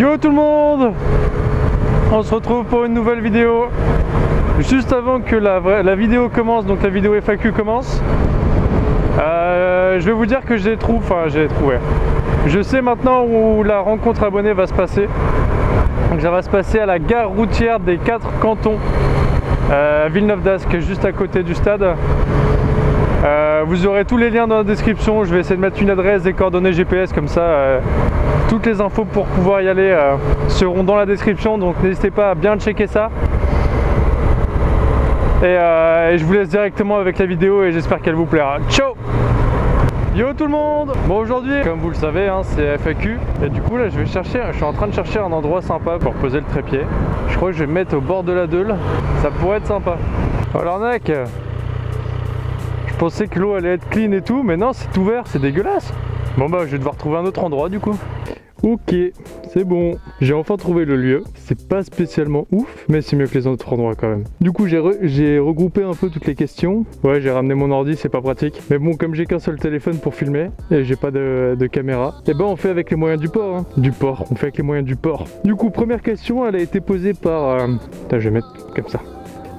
Yo tout le monde, on se retrouve pour une nouvelle vidéo. Juste avant que la vidéo commence, donc la vidéo FAQ commence, je vais vous dire que j'ai trouvé. Je sais maintenant où la rencontre abonnée va se passer. Donc ça va se passer à la gare routière des 4 cantons, à Villeneuve d'Ascq, juste à côté du stade. Vous aurez tous les liens dans la description. Je vais essayer de mettre une adresse, des coordonnées GPS, comme ça toutes les infos pour pouvoir y aller seront dans la description, donc n'hésitez pas à bien checker ça. Et je vous laisse directement avec la vidéo et j'espère qu'elle vous plaira. Ciao! Yo tout le monde! Bon, aujourd'hui, comme vous le savez, hein, c'est FAQ. Et du coup là je suis en train de chercher un endroit sympa pour poser le trépied. Je crois que je vais me mettre au bord de la Deule. Ça pourrait être sympa. Oh l'arnaque! Je pensais que l'eau allait être clean et tout, mais non, c'est ouvert, c'est dégueulasse. Bon bah je vais devoir trouver un autre endroit du coup. Ok, c'est bon, j'ai enfin trouvé le lieu. C'est pas spécialement ouf, mais c'est mieux que les autres endroits quand même. Du coup j'ai regroupé un peu toutes les questions. Ouais, j'ai ramené mon ordi, c'est pas pratique. Mais bon, comme j'ai qu'un seul téléphone pour filmer et j'ai pas de caméra, et ben on fait avec les moyens du port, hein. On fait avec les moyens du port. Du coup, première question, elle a été posée par... Putain, je vais mettre comme ça.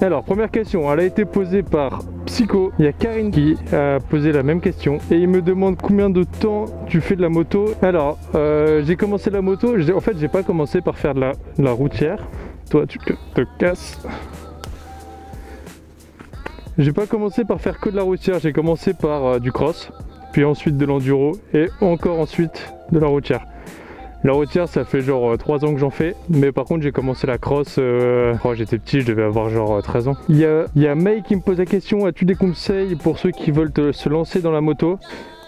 Alors, première question, elle a été posée par Psycho. Il y a Karine qui a posé la même question et il me demande combien de temps tu fais de la moto. Alors, j'ai commencé la moto, en fait j'ai pas commencé par faire de la routière. Toi tu te casses. J'ai pas commencé par faire que de la routière, j'ai commencé par du cross, puis ensuite de l'enduro et encore ensuite de la routière. La routière, ça fait genre 3 ans que j'en fais, mais par contre j'ai commencé la cross quand j'étais petit, je devais avoir genre 13 ans. Il y a May qui me pose la question, as-tu des conseils pour ceux qui veulent se lancer dans la moto?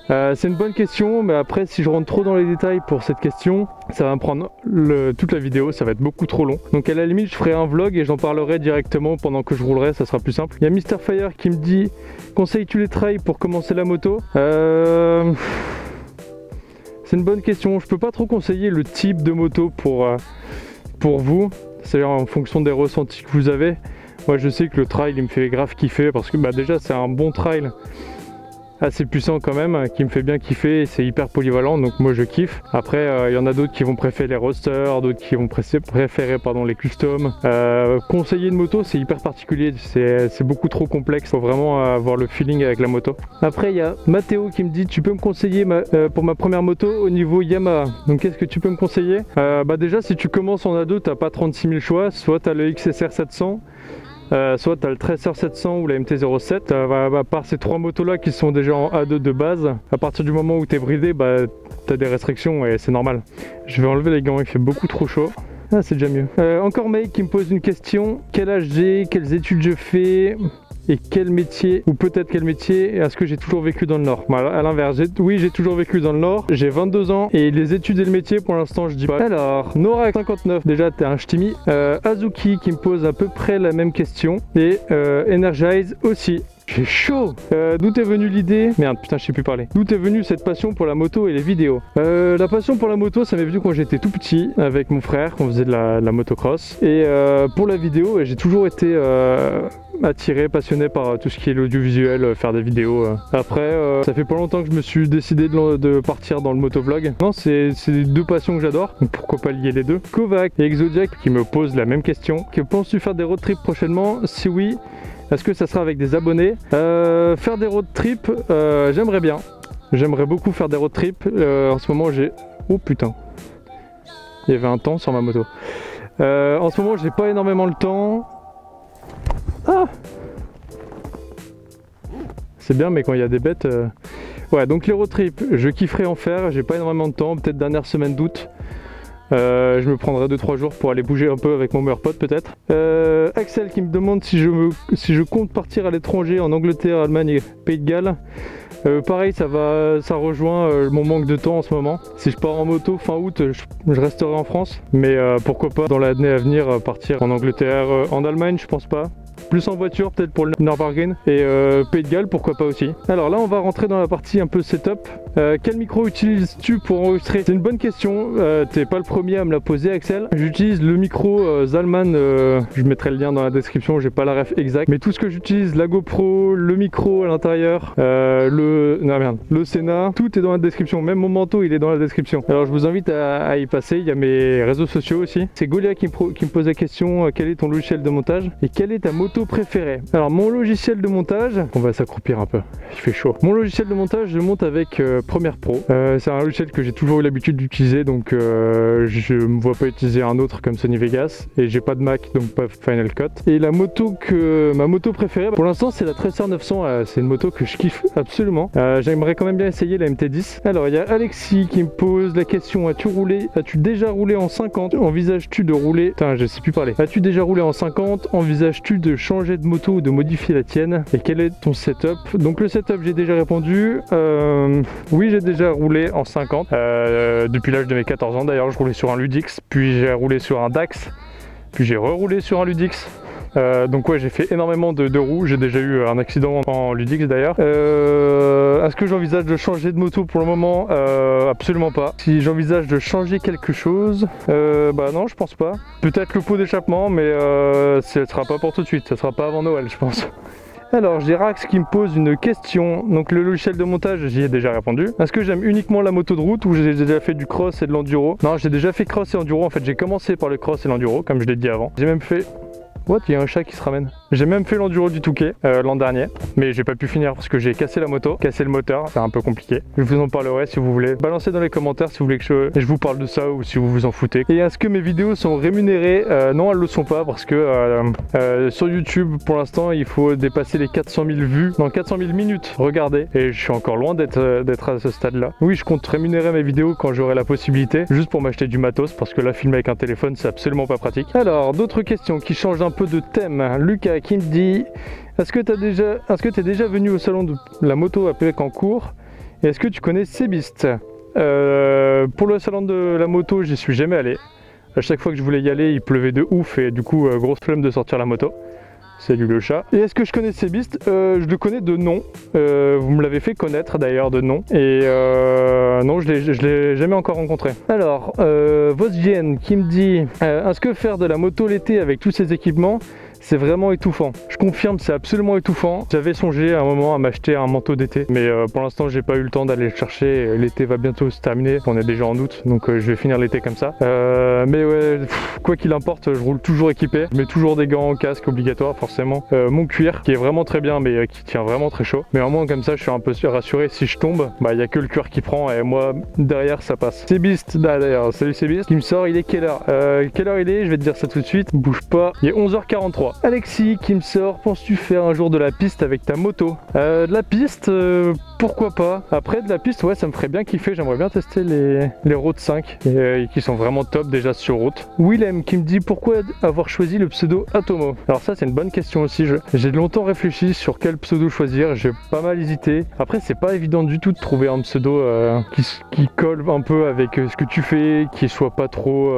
C'est une bonne question, mais après si je rentre trop dans les détails pour cette question, ça va me prendre toute la vidéo, ça va être beaucoup trop long. Donc à la limite je ferai un vlog et j'en parlerai directement pendant que je roulerai, ça sera plus simple. Il y a Mr Fire qui me dit, conseilles-tu les trails pour commencer la moto? C'est une bonne question, je peux pas trop conseiller le type de moto pour vous, c'est en fonction des ressentis que vous avez. Moi je sais que le trail il me fait grave kiffer parce que bah, déjà c'est un bon trail assez puissant quand même, qui me fait bien kiffer, c'est hyper polyvalent donc moi je kiffe. Après il y en a d'autres qui vont préférer les roadsters, d'autres qui vont préférer les customs. Conseiller une moto c'est hyper particulier, c'est beaucoup trop complexe, faut vraiment avoir le feeling avec la moto. Après il y a Mathéo qui me dit tu peux me conseiller pour ma première moto au niveau Yamaha. Donc qu'est-ce que tu peux me conseiller? Bah déjà si tu commences en A2 t'as pas 36 000 choix, soit t'as le XSR 700, soit tu as le Tracer 700 ou la MT-07, à part ces 3 motos là qui sont déjà en A2 de base, à partir du moment où tu es bridé, bah, tu as des restrictions et c'est normal. Je vais enlever les gants, il fait beaucoup trop chaud. Ah c'est déjà mieux. Encore Mike qui me pose une question, quel âge j'ai, quelles études je fais et quel métier, ou peut-être quel métier, est-ce que j'ai toujours vécu dans le Nord? Voilà, à l'inverse, oui j'ai toujours vécu dans le Nord, j'ai 22 ans et les études et le métier pour l'instant je dis pas. Alors, Nora59, déjà t'es un ch'timi. Azuki qui me pose à peu près la même question et Energize aussi. J'ai chaud. D'où t'es venue l'idée? Merde, putain, je sais plus parler. D'où t'es venue cette passion pour la moto et les vidéos? La passion pour la moto, ça m'est venu quand j'étais tout petit avec mon frère, on faisait de la motocross. Et pour la vidéo, j'ai toujours été attiré, passionné par tout ce qui est l'audiovisuel, faire des vidéos. Après, ça fait pas longtemps que je me suis décidé de partir dans le motovlog. Non, c'est 2 passions que j'adore, donc pourquoi pas lier les deux. Kovac et Exodiac qui me posent la même question. Que penses-tu faire des road trips prochainement? Si oui, est-ce que ça sera avec des abonnés? Faire des road trips, j'aimerais bien. J'aimerais beaucoup faire des road trips. En ce moment j'ai... Oh putain. Il y avait un temps sur ma moto. En ce moment j'ai pas énormément le temps. Ah! C'est bien mais quand il y a des bêtes... Ouais, donc les road trips, je kifferais en faire. J'ai pas énormément de temps, peut-être dernière semaine d'août. Je me prendrai 2-3 jours pour aller bouger un peu avec mon meilleur pote peut-être. Axel qui me demande si je compte partir à l'étranger, en Angleterre, Allemagne et Pays de Galles. Pareil, ça rejoint mon manque de temps en ce moment. Si je pars en moto fin août, je resterai en France. Mais pourquoi pas dans l'année à venir partir en Angleterre, en Allemagne je pense pas. plus en voiture peut-être pour le Nürburgring et Pays de Galles pourquoi pas aussi. Alors là on va rentrer dans la partie un peu setup. Quel micro utilises-tu pour enregistrer? C'est une bonne question, t'es pas le premier à me la poser Axel. J'utilise le micro Zalman, je mettrai le lien dans la description, j'ai pas la ref exacte, mais tout ce que j'utilise, la GoPro, le micro à l'intérieur, le Sena, tout est dans la description, même mon manteau il est dans la description. Alors je vous invite à y passer, il y a mes réseaux sociaux aussi. C'est Golia qui me pose la question, quel est ton logiciel de montage et quelle est ta moto préférée? Alors mon logiciel de montage, on va s'accroupir un peu, il fait chaud. Mon logiciel de montage, je monte avec Premiere Pro. C'est un logiciel que j'ai toujours eu l'habitude d'utiliser, donc je me vois pas utiliser un autre comme Sony Vegas, et j'ai pas de Mac, donc pas Final Cut. Et ma moto préférée, pour l'instant c'est la Tracer 900, c'est une moto que je kiffe absolument. J'aimerais quand même bien essayer la MT10. Alors il y a Alexis qui me pose la question, as-tu déjà roulé en 50? Envisages-tu de rouler, putain je sais plus parler, as-tu déjà roulé en 50? Envisages-tu de changer de moto ou de modifier la tienne? Et quel est ton setup? Donc le setup j'ai déjà répondu, oui j'ai déjà roulé en 50, depuis l'âge de mes 14 ans d'ailleurs. Je roulais sur un Ludix, puis j'ai roulé sur un Dax, puis j'ai reroulé sur un Ludix. Donc ouais j'ai fait énormément de roues, j'ai déjà eu un accident en Ludix d'ailleurs. Est-ce que j'envisage de changer de moto pour le moment? Absolument pas. Si j'envisage de changer quelque chose, bah non je pense pas. Peut-être le pot d'échappement mais ce sera pas pour tout de suite, ça sera pas avant Noël je pense. Alors j'ai Rax qui me pose une question, donc le logiciel de montage j'y ai déjà répondu. Est-ce que j'aime uniquement la moto de route ou j'ai déjà fait du cross et de l'enduro? Non j'ai déjà fait cross et enduro, en fait j'ai commencé par le cross et l'enduro comme je l'ai dit avant. J'ai même fait... What? Il y a un chat qui se ramène. J'ai même fait l'enduro du Touquet l'an dernier, mais j'ai pas pu finir parce que j'ai cassé la moto, cassé le moteur, c'est un peu compliqué. Je vous en parlerai si vous voulez. Balancez dans les commentaires si vous voulez que je vous parle de ça ou si vous vous en foutez. Et est-ce que mes vidéos sont rémunérées? Non, elles le sont pas parce que sur YouTube pour l'instant il faut dépasser les 400 000 vues, non 400 000 minutes regardez, et je suis encore loin d'être à ce stade là. Oui je compte rémunérer mes vidéos quand j'aurai la possibilité, juste pour m'acheter du matos parce que là filmer avec un téléphone c'est absolument pas pratique. Alors d'autres questions qui changent un peu de thème. Lucas qui me dit, est-ce que tu es déjà venu au salon de la moto à Pécancourt et est-ce que tu connais Sebist? Pour le salon de la moto j'y suis jamais allé. À chaque fois que je voulais y aller il pleuvait de ouf et du coup grosse flemme de sortir la moto. Salut le chat. Et est-ce que je connais Sebist? Je le connais de nom. Vous me l'avez fait connaître d'ailleurs de nom. Et non, je l'ai jamais encore rencontré. Alors, Vosvienne qui me dit, est-ce que faire de la moto l'été avec tous ces équipements, c'est vraiment étouffant? Je confirme, c'est absolument étouffant. J'avais songé à un moment à m'acheter un manteau d'été, mais pour l'instant j'ai pas eu le temps d'aller le chercher. L'été va bientôt se terminer, on est déjà en août, donc je vais finir l'été comme ça. Mais ouais, quoi qu'il importe, je roule toujours équipé. Je mets toujours des gants, casque obligatoire forcément. Mon cuir qui est vraiment très bien, mais qui tient vraiment très chaud. Mais au moins comme ça, je suis un peu rassuré. Si je tombe, bah il y a que le cuir qui prend et moi derrière ça passe. Sebist, d'ailleurs, salut Sebist, qui me sort. Il est quelle heure? Quelle heure il est? Je vais te dire ça tout de suite. Bouge pas. Il est 11h43. Alexis qui me sort, penses-tu faire un jour de la piste avec ta moto? De la piste, pourquoi pas. Après de la piste, ouais ça me ferait bien kiffer, j'aimerais bien tester les Road 5 qui sont vraiment top déjà sur route. Willem qui me dit, pourquoi avoir choisi le pseudo Atomo? Alors ça c'est une bonne question aussi, j'ai longtemps réfléchi sur quel pseudo choisir, j'ai pas mal hésité. Après c'est pas évident du tout de trouver un pseudo qui colle un peu avec ce que tu fais, qui soit pas trop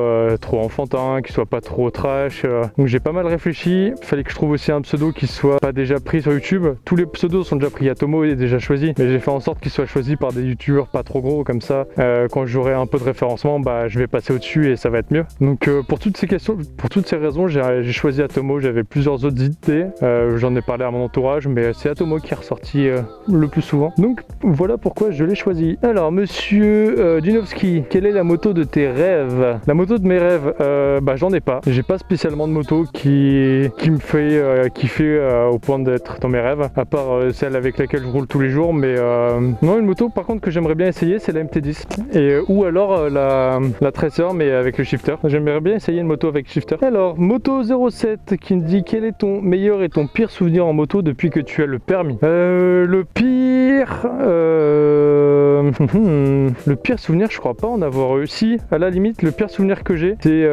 enfantin, qui soit pas trop trash. Donc j'ai pas mal réfléchi. Fallait que je trouve aussi un pseudo qui soit pas déjà pris sur YouTube. Tous les pseudos sont déjà pris, Atomo est déjà choisi, mais j'ai fait en sorte qu'il soit choisi par des youtubeurs pas trop gros, comme ça quand j'aurai un peu de référencement, bah je vais passer au dessus et ça va être mieux. Donc pour toutes ces questions, pour toutes ces raisons, j'ai choisi Atomo. J'avais plusieurs autres idées, j'en ai parlé à mon entourage, mais c'est Atomo qui est ressorti le plus souvent. Donc voilà pourquoi je l'ai choisi. Alors monsieur Dinovski, quelle est la moto de tes rêves? La moto de mes rêves, bah j'en ai pas. J'ai pas spécialement de moto qui me fait kiffer au point d'être dans mes rêves, à part celle avec laquelle je roule tous les jours. Mais non, une moto par contre que j'aimerais bien essayer, c'est la MT10 et ou alors la Tracer mais avec le shifter. J'aimerais bien essayer une moto avec shifter. Alors Moto 07 qui me dit, quel est ton meilleur et ton pire souvenir en moto depuis que tu as le permis? Le pire Le pire souvenir, je crois pas en avoir eu. Si, à la limite, le pire souvenir que j'ai, c'est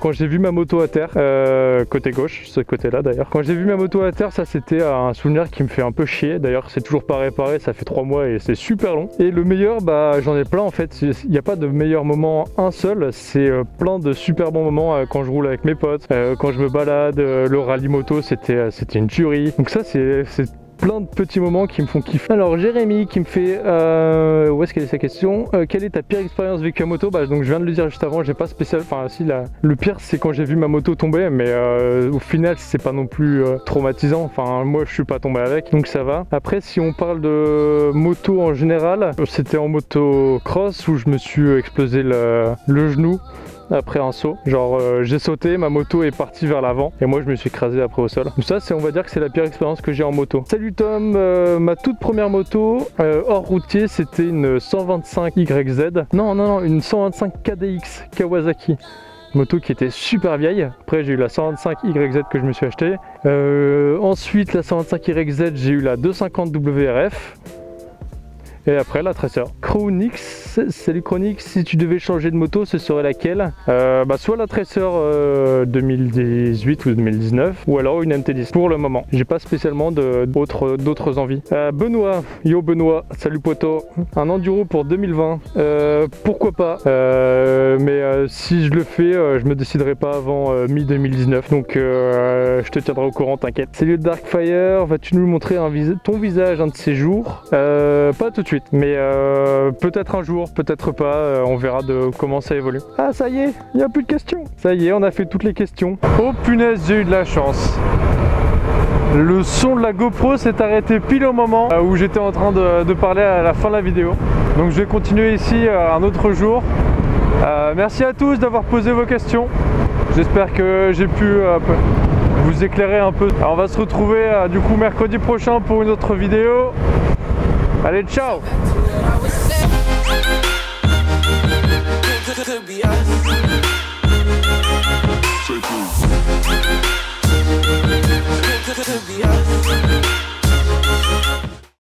quand j'ai vu ma moto à terre, côté gauche, ce côté-là d'ailleurs. Quand j'ai vu ma moto à terre, ça c'était un souvenir qui me fait un peu chier. D'ailleurs, c'est toujours pas réparé, ça fait 3 mois et c'est super long. Et le meilleur, bah j'en ai plein en fait. Il n'y a pas de meilleur moment un seul, c'est plein de super bons moments quand je roule avec mes potes, quand je me balade, le rallye moto, c'était une tuerie. Donc ça, c'est plein de petits moments qui me font kiffer. Alors Jérémy qui me fait où est-ce qu'elle est sa question, quelle est ta pire expérience vécue à moto? Bah donc je viens de le dire juste avant, j'ai pas spécial, enfin si le pire c'est quand j'ai vu ma moto tomber, mais au final c'est pas non plus traumatisant, enfin moi je suis pas tombé avec, donc ça va. Après si on parle de moto en général, c'était en moto cross où je me suis explosé le genou après un saut, genre j'ai sauté, ma moto est partie vers l'avant et moi je me suis écrasé après au sol. Donc ça c'est, on va dire que c'est la pire expérience que j'ai en moto. Salut Tom, ma toute première moto hors routier c'était une 125 YZ, non une 125 KDX Kawasaki, moto qui était super vieille. Après j'ai eu la 125 YZ que je me suis acheté, ensuite la 125 YZ j'ai eu la 250 WRF. Et après la Tracer. Chronix, salut Chronix, si tu devais changer de moto, ce serait laquelle? Bah soit la Tracer 2018 ou 2019, ou alors une MT10 pour le moment. J'ai pas spécialement d'autres envies. Benoît, yo Benoît, salut poto. Un enduro pour 2020, pourquoi pas, mais si je le fais, je me déciderai pas avant mi-2019, donc je te tiendrai au courant, t'inquiète. Salut Darkfire, vas-tu nous montrer ton visage un de ces jours? Pas tout de suite, mais peut-être un jour, peut-être pas, on verra de comment ça évolue. Ah ça y est, il n'y a plus de questions. Ça y est, on a fait toutes les questions. Oh punaise, j'ai eu de la chance. Le son de la GoPro s'est arrêté pile au moment où j'étais en train de parler à la fin de la vidéo. Donc je vais continuer ici un autre jour. Merci à tous d'avoir posé vos questions. J'espère que j'ai pu vous éclairer un peu. Alors, on va se retrouver du coup mercredi prochain pour une autre vidéo. Allez, ciao! Could be us.